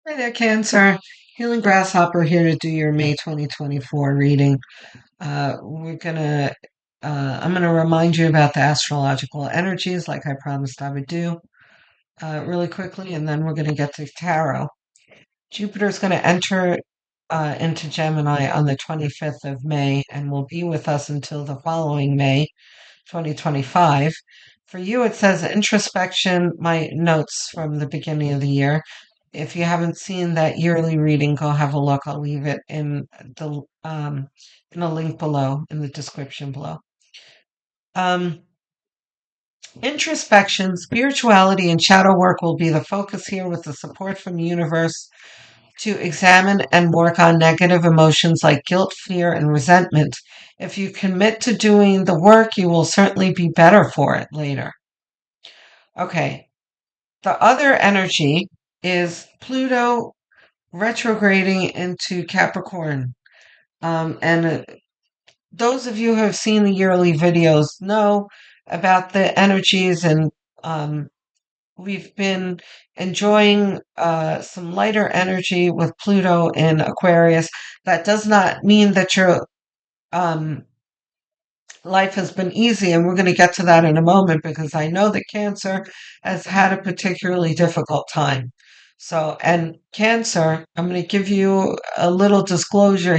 Hi there, Cancer. Healing Grasshopper here to do your May 2024 reading. I'm gonna remind you about the astrological energies, like I promised I would do, really quickly, and then we're gonna get to tarot. Jupiter's gonna enter into Gemini on the 25th of May, and will be with us until the following May, 2025. For you, it says introspection, my notes from the beginning of the year. If you haven't seen that yearly reading, go have a look. I'll leave it in a link below in the description below. Um, Introspection, spirituality, and shadow work will be the focus here with the support from the universe to examine and work on negative emotions like guilt, fear, and resentment. If you commit to doing the work, you will certainly be better for it later. Okay, the other energy is Pluto retrograding into Capricorn. And those of you who have seen the yearly videos know about the energies, and um, we've been enjoying some lighter energy with Pluto in Aquarius. That does not mean that your um, life has been easy, and we're going to get to that in a moment because I know that Cancer has had a particularly difficult time. So, and Cancer, I'm going to give you a little disclaimer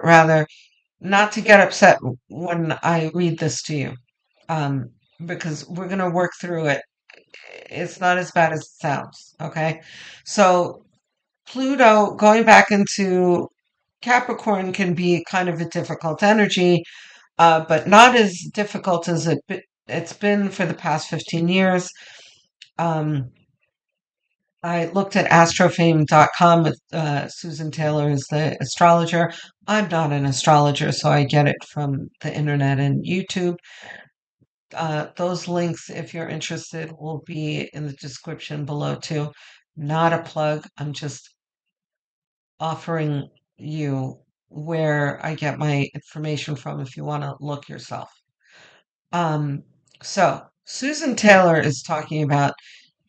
rather, not to get upset when I read this to you, um, because we're going to work through it. It's not as bad as it sounds, okay? So, Pluto going back into Capricorn can be kind of a difficult energy, but not as difficult as it's been for the past 15 years. Um, I looked at astrofame.com with Susan Taylor as the astrologer. I'm not an astrologer, so I get it from the internet and YouTube. Those links, if you're interested, will be in the description below too. Not a plug. I'm just offering you where I get my information from if you want to look yourself. Um, so Susan Taylor is talking about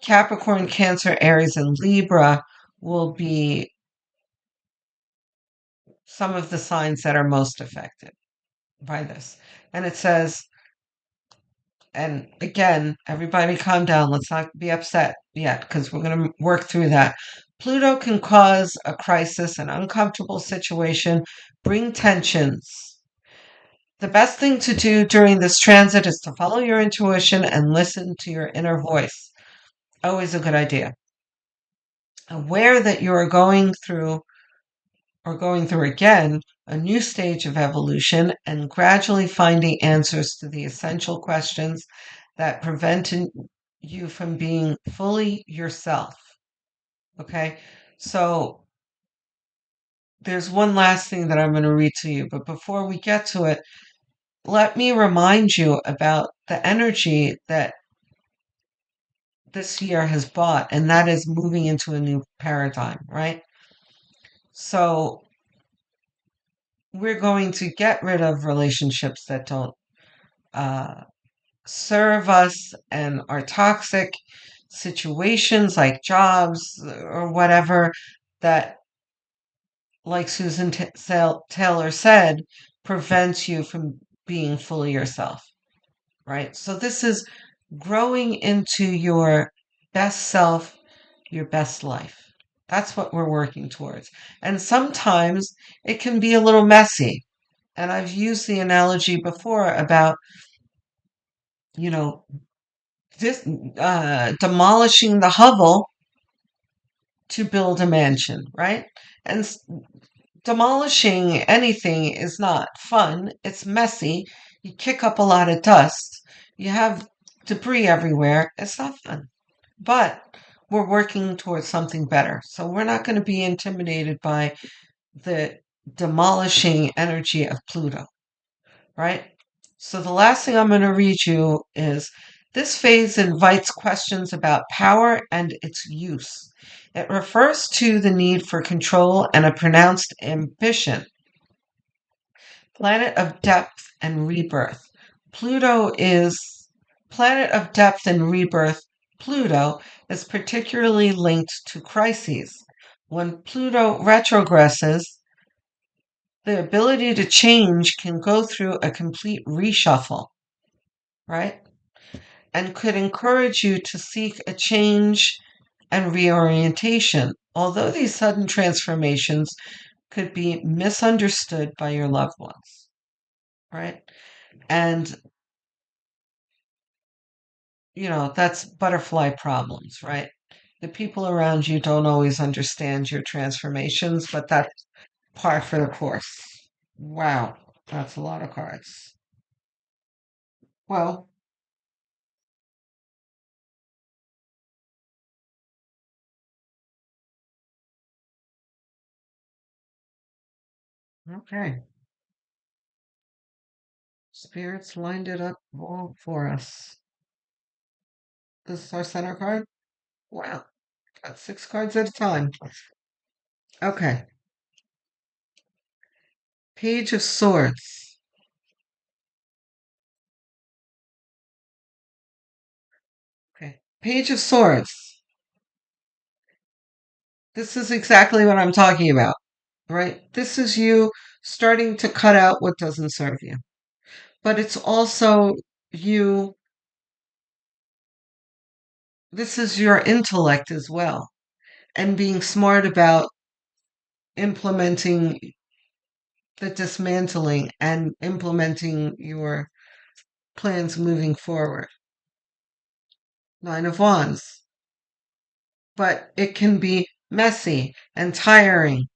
Capricorn, Cancer, Aries, and Libra will be some of the signs that are most affected by this. And it says, and again, everybody calm down. Let's not be upset yet because we're going to work through that. Pluto can cause a crisis, an uncomfortable situation, bring tensions. The best thing to do during this transit is to follow your intuition and listen to your inner voice. Always a good idea. Aware that you are going through again a new stage of evolution and gradually finding answers to the essential questions that prevented you from being fully yourself. Okay, so there's one last thing that I'm going to read to you, but before we get to it, let me remind you about the energy that this year has brought, and that is moving into a new paradigm, right? So we're going to get rid of relationships that don't uh, serve us and are toxic, situations like jobs or whatever that, like Susan Taylor said, prevents you from being fully yourself, right? So this is growing into your best self, your best life. That's what we're working towards. And sometimes it can be a little messy. And I've used the analogy before about, you know, this demolishing the hovel to build a mansion, right? And demolishing anything is not fun. It's messy. You kick up a lot of dust. You have debris everywhere. It's not fun. But we're working towards something better. So we're not going to be intimidated by the demolishing energy of Pluto, right? So the last thing I'm going to read you is this phase invites questions about power and its use. It refers to the need for control and a pronounced ambition. Planet of depth and rebirth. Pluto is planet of depth and rebirth. Pluto is particularly linked to crises. When Pluto retrogresses, the ability to change can go through a complete reshuffle, right? And could encourage you to seek a change and reorientation, although these sudden transformations could be misunderstood by your loved ones, right? And, that's butterfly problems, right? The people around you don't always understand your transformations, but that's par for the course. Wow, that's a lot of cards. Well, okay. Spirits lined it up all for us. This is our center card? Wow, got 6 cards at a time. Okay. Page of Swords. Okay. Page of Swords. This is exactly what I'm talking about, right? This is you starting to cut out what doesn't serve you. But it's also you, this is your intellect as well, and being smart about implementing the dismantling and implementing your plans moving forward. Nine of Wands. But it can be messy and tiring.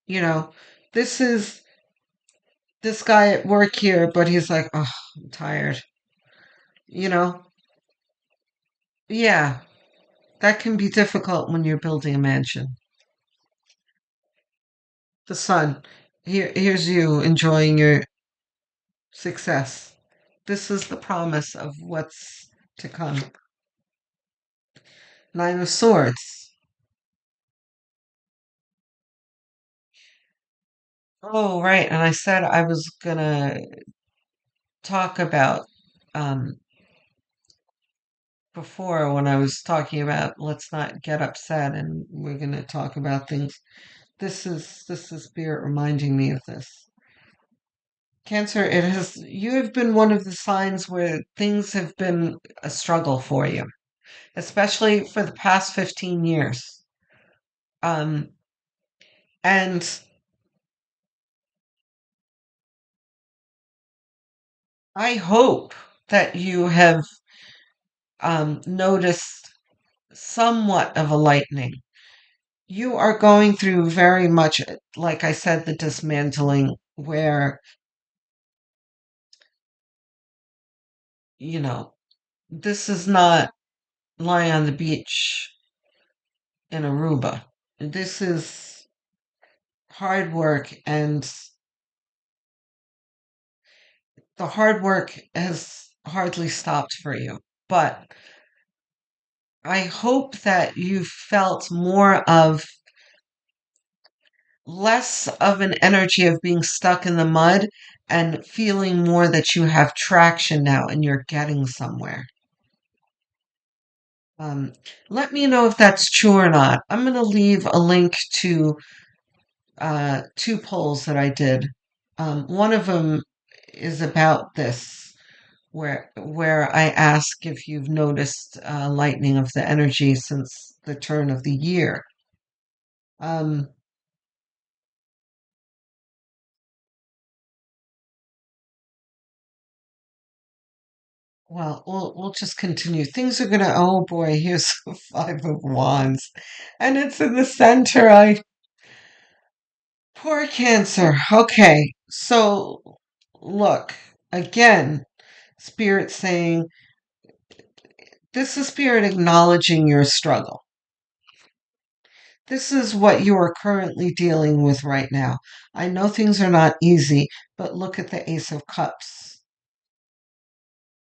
You know, this is this guy at work here, but he's like, oh, I'm tired. You know, yeah, that can be difficult when you're building a mansion. The sun, here's you enjoying your success. This is the promise of what's to come. Nine of Swords. Oh, right. And I said I was gonna talk about um, before when I was talking about let's not get upset and we're gonna talk about things. This is Spirit reminding me of this. Cancer, it has you have been one of the signs where things have been a struggle for you, especially for the past 15 years. Um, and I hope that you have noticed somewhat of a lightening. You are going through very much, like I said, the dismantling where, you know, this is not lying on the beach in Aruba. This is hard work, and the hard work has hardly stopped for you. But I hope that you felt more of less of an energy of being stuck in the mud and feeling more that you have traction now and you're getting somewhere. Um, Let me know if that's true or not. I'm going to leave a link to 2 polls that I did. One of them is about this, where I ask if you've noticed lightening of the energy since the turn of the year. Um, well, we'll just continue. Things are gonna. Oh boy, here's the 5 of Wands, and it's in the center. I Poor Cancer. Okay, so look again. Spirit saying this is Spirit acknowledging your struggle. This is what you are currently dealing with right now. I know things are not easy, but look at the Ace of Cups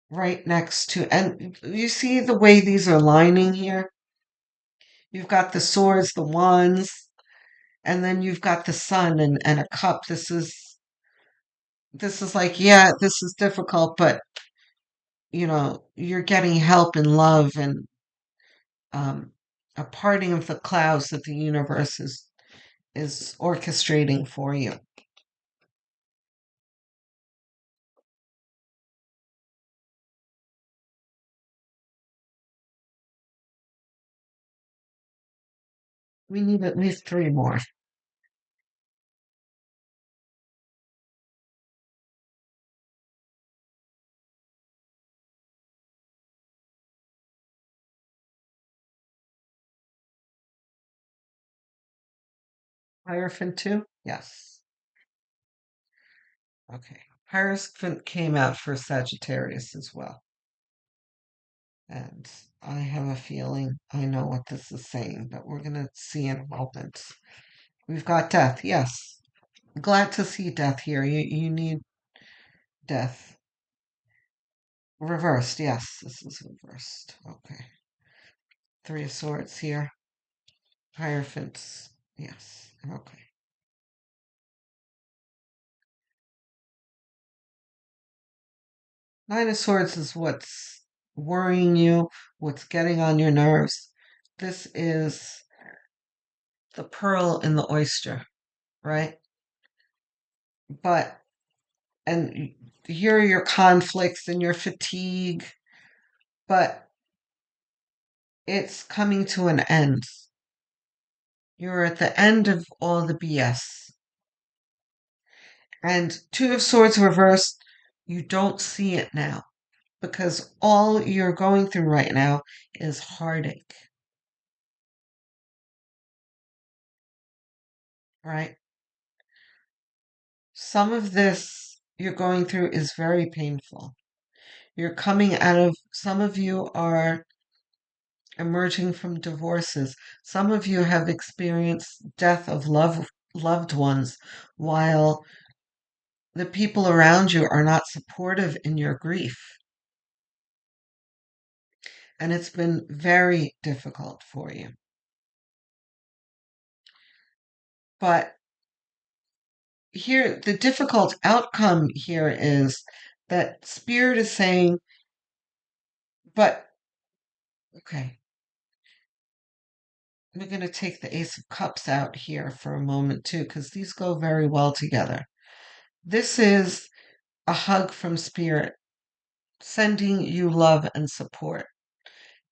right next to, and you see the way these are lining here? You've got the swords, the wands, and then you've got the sun and a cup. This is like, yeah, this is difficult, but you're getting help and love, and um, a parting of the clouds that the universe is orchestrating for you. We need at least three more. Hierophant too? Yes. Okay. Hierophant came out for Sagittarius as well. And I have a feeling I know what this is saying, but we're going to see in a moment. We've got death, yes. Glad to see death here. You need death. Reversed, yes. This is reversed. Okay. Three of Swords here. Hierophants, yes. Okay. Nine of Swords is what's worrying you, what's getting on your nerves. This is the pearl in the oyster, right? But, and here are your conflicts and your fatigue, but it's coming to an end. You're at the end of all the BS. And Two of Swords reversed, you don't see it now because all you're going through right now is heartache, right? Some of this you're going through is very painful. You're coming out of, some of you are emerging from divorces. Some of you have experienced death of loved ones while the people around you are not supportive in your grief. And it's been very difficult for you. But here, the difficult outcome here is that Spirit is saying, but, okay, we're going to take the Ace of Cups out here for a moment too, because these go very well together. This is a hug from Spirit, sending you love and support.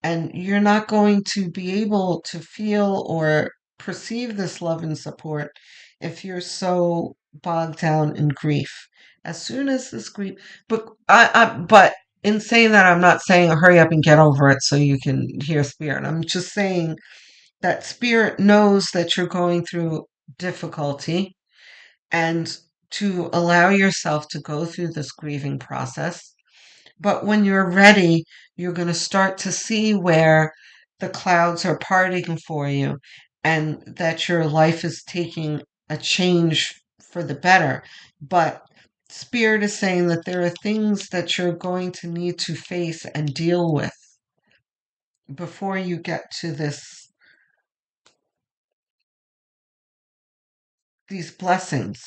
And you're not going to be able to feel or perceive this love and support if you're so bogged down in grief. As soon as this grief, but in saying that, I'm not saying hurry up and get over it so you can hear Spirit. I'm just saying that Spirit knows that you're going through difficulty, and to allow yourself to go through this grieving process. But when you're ready, you're going to start to see where the clouds are parting for you and that your life is taking a change for the better. But Spirit is saying that there are things that you're going to need to face and deal with before you get to these blessings.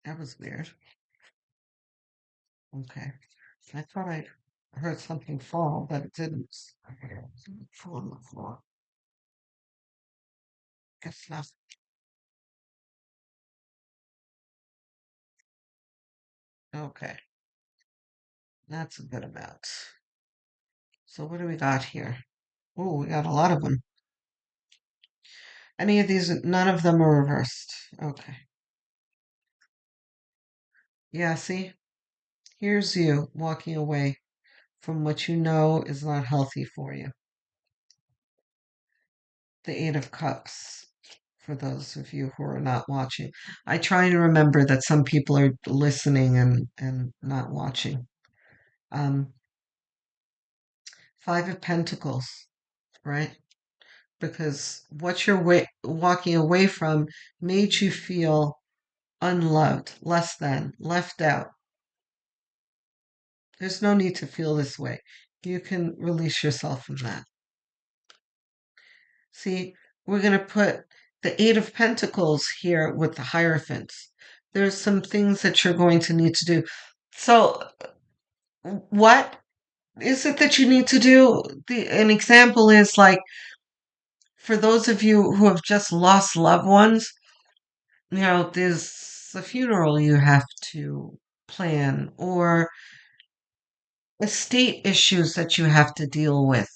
That was weird. Okay. I thought I heard something fall, but it didn't. Something fall on the floor. Guess not. Okay. That's a good amount. So what do we got here? Oh, we got a lot of them. Any of these, none of them are reversed. Okay. Yeah, see? Here's you walking away from what you know is not healthy for you. The Eight of Cups, for those of you who are not watching. I try to remember that some people are listening and not watching. Um, Five of Pentacles, right? Because what you're walking away from made you feel unloved, less than, left out. There's no need to feel this way. You can release yourself from that. See, we're going to put the Eight of Pentacles here with the Hierophants. There's some things that you're going to need to do. So What is it that you need to do? An example is like for those of you who have just lost loved ones, there's a funeral you have to plan or estate issues that you have to deal with,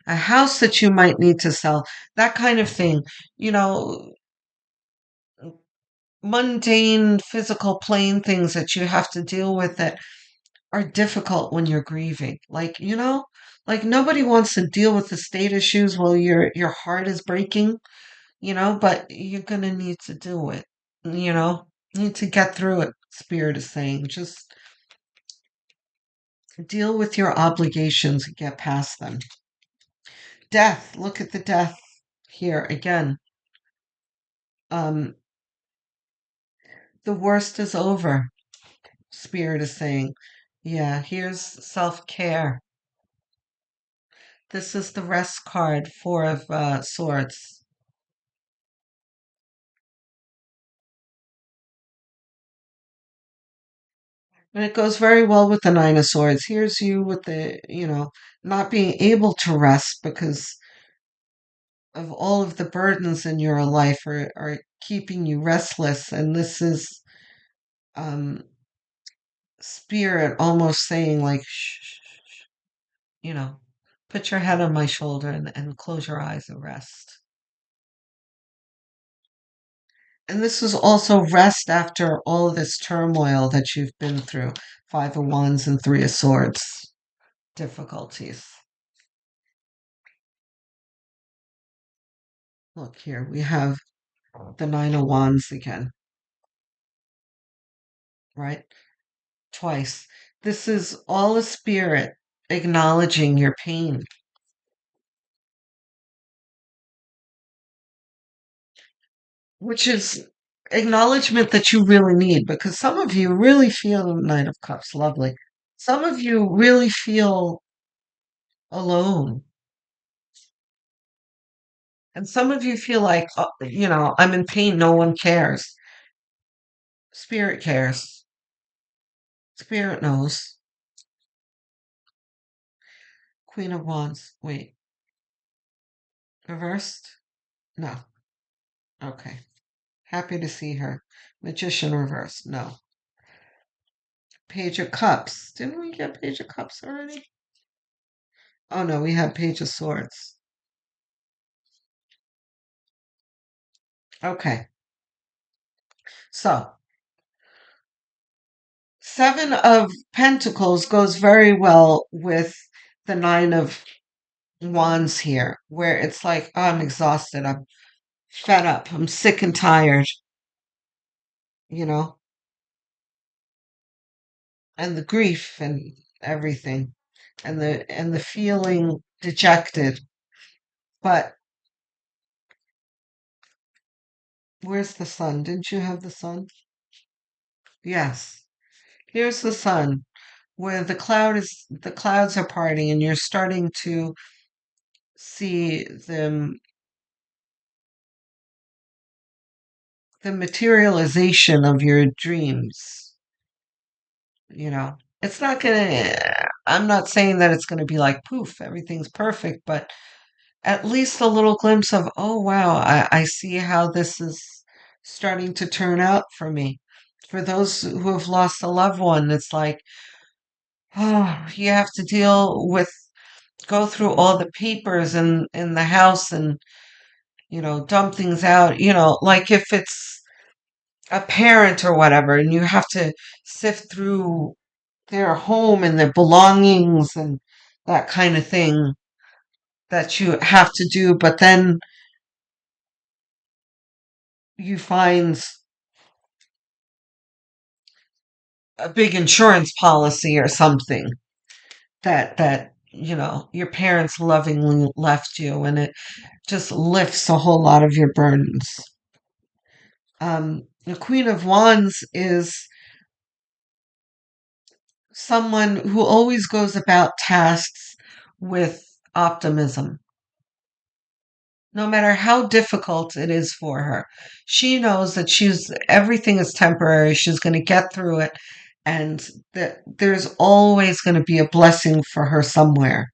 a house that you might need to sell, that kind of thing. You know, mundane, physical, plain things that you have to deal with that are difficult when you're grieving. Like nobody wants to deal with the state issues while your heart is breaking, but you're gonna need to do it. You know, you need to get through it. Spirit is saying, just deal with your obligations and get past them. Death. Look at the death here again. Um, the worst is over. Spirit is saying, yeah. Here's self care. This is the rest card, Four of Swords. And it goes very well with the Nine of Swords. Here's you with not being able to rest because of all of the burdens in your life are keeping you restless. And this is um, spirit almost saying, like, shh, shh, shh, you know, put your head on my shoulder and close your eyes and rest. And this is also rest after all of this turmoil that you've been through. Five of Wands and Three of Swords difficulties. Look here, we have the Nine of Wands again, right? Twice. This is all a spirit acknowledging your pain, which is acknowledgement that you really need because some of you really feel the Knight of Cups, lovely. Some of you really feel alone. And some of you feel like, I'm in pain, no one cares. Spirit cares. Spirit knows. Queen of Wands. Wait, reversed? No. Okay. Happy to see her. Magician reversed. No. Page of Cups. Didn't we get Page of Cups already? Oh no, we had Page of Swords. Okay. So, Seven of Pentacles goes very well with the Nine of Wands here, where it's like, oh, I'm exhausted, I'm fed up, I'm sick and tired, you know, and the grief and everything, and the feeling dejected. But where's the sun? Didn't you have the sun? Yes. Here's the sun, where the clouds are parting, and you're starting to see the materialization of your dreams. It's not gonna. I'm not saying that it's gonna be like poof, everything's perfect, but at least a little glimpse of, oh wow, I see how this is starting to turn out for me. For those who have lost a loved one, it's like, oh, you have to go through all the papers in the house and, dump things out, like if it's a parent or whatever, and you have to sift through their home and their belongings and that kind of thing that you have to do, but then you find a big insurance policy or something that your parents lovingly left you, and it just lifts a whole lot of your burdens. The Queen of Wands is someone who always goes about tasks with optimism. No matter how difficult it is for her, she knows that everything is temporary. She's going to get through it. and that there's always going to be a blessing for her somewhere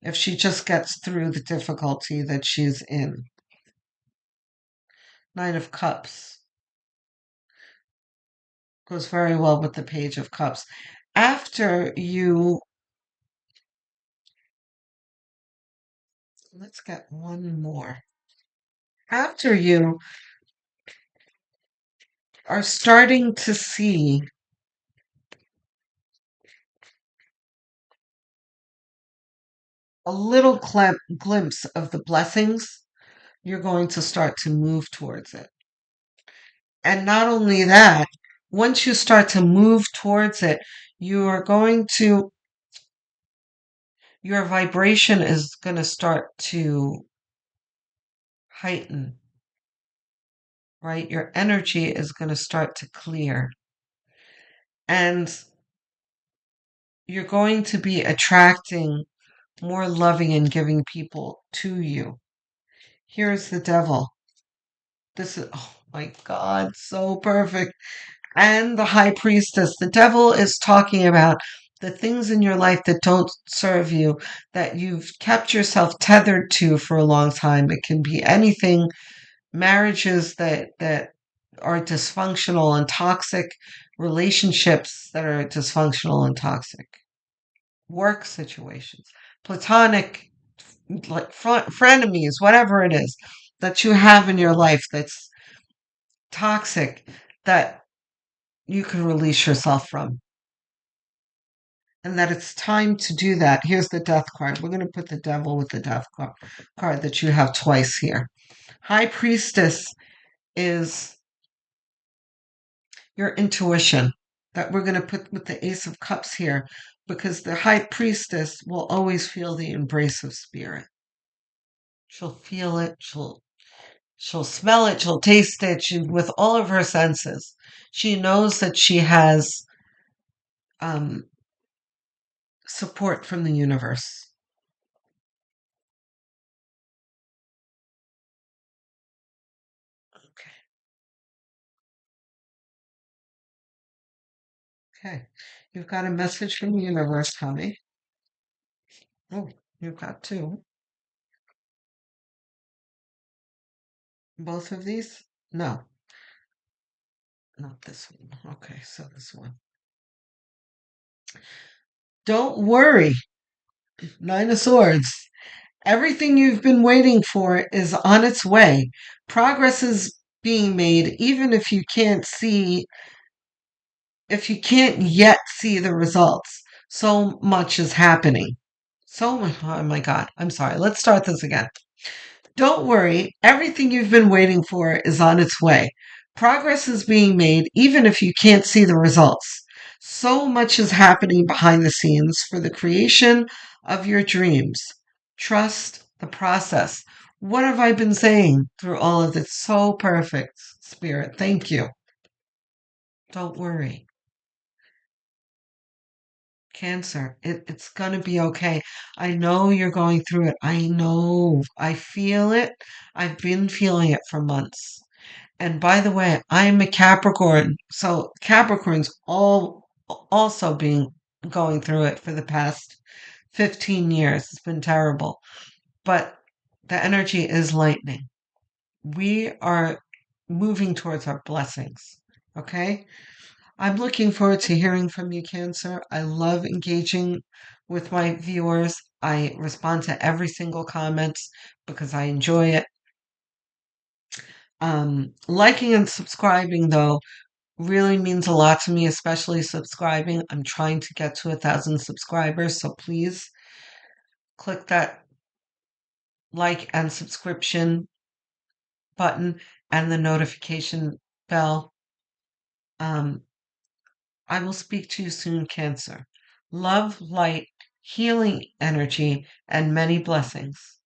if she just gets through the difficulty that she's in. Nine of Cups goes very well with the Page of Cups. After you, let's get one more. After you are starting to see a little glimpse of the blessings, you're going to start to move towards it. And not only that, once you start to move towards it, you are going to, your vibration is going to start to heighten, right? Your energy is going to start to clear. And you're going to be attracting more loving and giving people to you. Here's the devil. This is, oh my God, so perfect. And the high priestess. The devil is talking about the things in your life that don't serve you, that you've kept yourself tethered to for a long time. It can be anything, marriages that are dysfunctional and toxic, relationships that are dysfunctional and toxic, work situations, platonic, like frenemies, whatever it is that you have in your life that's toxic, that you can release yourself from. And that it's time to do that. Here's the death card. We're going to put the devil with the death card that you have twice here. High priestess is your intuition that we're going to put with the Ace of Cups here, because the high priestess will always feel the embrace of spirit. She'll feel it, she'll smell it, she'll taste it, with all of her senses. She knows that she has um, support from the universe. Okay. Okay. You've got a message from the universe, honey. Oh, you've got two. Both of these? No, not this one. Okay, so this one. Don't worry, Nine of Swords. Everything you've been waiting for is on its way. Progress is being made, even if you can't yet see the results. So much is happening. Oh my God, I'm sorry. Let's start this again. Don't worry, everything you've been waiting for is on its way. Progress is being made, even if you can't see the results. So much is happening behind the scenes for the creation of your dreams. Trust the process. What have I been saying through all of this? So perfect, Spirit. Thank you. Don't worry. Cancer, it's going to be okay. I know you're going through it. I know. I feel it. I've been feeling it for months. And by the way, I'm a Capricorn. So Capricorn's all also been going through it for the past 15 years. It's been terrible. But the energy is lightning. We are moving towards our blessings. Okay? I'm looking forward to hearing from you, Cancer. I love engaging with my viewers. I respond to every single comment because I enjoy it. Liking and subscribing, though, really means a lot to me, especially subscribing. I'm trying to get to 1,000 subscribers, so please click that like and subscription button and the notification bell. Um, I will speak to you soon, Cancer. Love, light, healing energy, and many blessings.